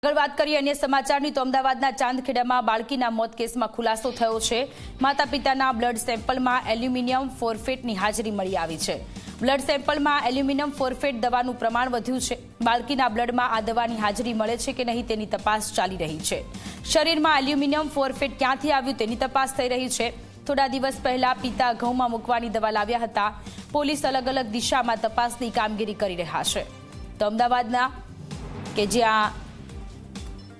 આગળ વાત કરીએ અન્ય સમાચારની તો અમદાવાદના ચાંદખેડામાં બાળકીના મોત કેસમાં ખુલાસો થયો છે। માતા પિતાના બ્લડ સેમ્પલમાં એલ્યુમિનિયમ ફોસ્ફેટની હાજરી મળી આવી છે। બ્લડ સેમ્પલમાં એલ્યુમિનિયમ ફોસ્ફેટ દવાનું પ્રમાણ વધ્યું છે। બાળકીના બ્લડમાં આ દવાની હાજરી મળે છે કે નહીં તેની તપાસ ચાલી રહી છે। શરીરમાં એલ્યુમિનિયમ ફોસ્ફેટ ક્યાંથી આવ્યું તેની તપાસ થઈ રહી છે। થોડા દિવસ પહેલા પિતા ઘઉંમાં મૂકવાની દવા લાવ્યા હતા। પોલીસ અલગ અલગ દિશામાં તપાસની કામગીરી કરી રહ્યા છે। તો અમદાવાદના કે જ્યાં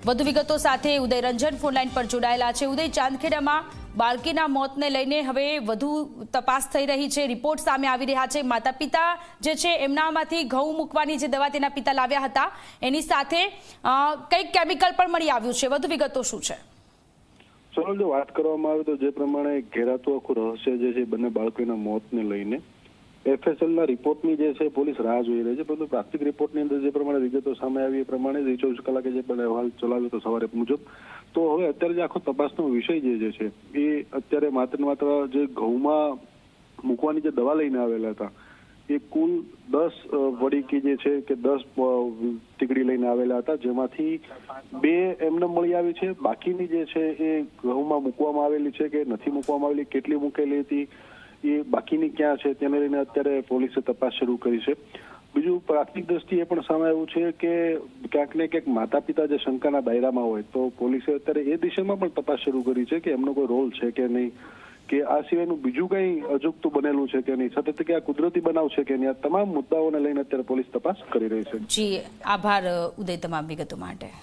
વધુ વિગતો સાથે ઉદય રંજન ફોનલાઈન પર જોડાયેલા છે। ઉદય, ચાંદખેડામાં બાળકીના મોતને લઈને હવે વધુ તપાસ થઈ રહી છે, રિપોર્ટ સામે આવી રહ્યા છે। માતા પિતા જે છે એમનામાંથી ઘઉં મૂકવાની જે દવા તેના પિતા લાવ્યા હતા એની સાથે કંઈક કેમિકલ પણ મળી આવ્યું છે, વધુ વિગતો શું છે? સોનલ, જો વાત કરવામાં આવે તો જે પ્રમાણે ઘેરાતું આખું રહસ્ય જે છે બંને બાળકોના મોતને લઈને એફએસએલના રિપોર્ટની જે છે પોલીસ રાહ જોઈ રહી છે, પરંતુ પ્રાથમિક રિપોર્ટની અંદર જે પ્રમાણે વિગતો સામે આવી એ પ્રમાણે 24 કલાકે જે પણ અહેવાલ ચલાવ્યો હતો સવારે મુજબ, તો હવે અત્યારે જે આખો તપાસનો વિષય જે છે એ અત્યારે માત્ર જે ઘઉંમાં મૂકવાની જે દવા લઈને આવેલા હતા એ કુલ 10 વડીકી જે છે કે 10 ટીકડી લઈને આવેલા હતા, જેમાંથી 2 એમને મળી આવી છે। બાકીની જે છે એ ઘઉંમાં મૂકવામાં આવેલી છે કે નથી મૂકવામાં આવેલી, કેટલી મૂકેલી હતી, એ બાકીની ક્યાં છે તેને લઈને અત્યારે પોલીસે તપાસ શરૂ કરી છે। બીજું પ્રાથમિક દ્રષ્ટિએ પણ સામે આવ્યું છે કે ક્યાંક ને ક્યાંક માતા પિતા જે શંકાના દાયરામાં હોય તો પોલીસે અત્યારે એ દિશામાં પણ તપાસ શરૂ કરી છે કે એમનો કોઈ રોલ છે કે નહીં, કે આ સિવાયનું બીજું કંઈ અજુગતું બનેલું છે કે નહીં, સતત કે આ કુદરતી બનાવ છે કે નહીં, આ તમામ મુદ્દાઓને લઈને અત્યારે પોલીસ તપાસ કરી રહી છે। જી આભાર ઉદય, તમામ વિગતો માટે।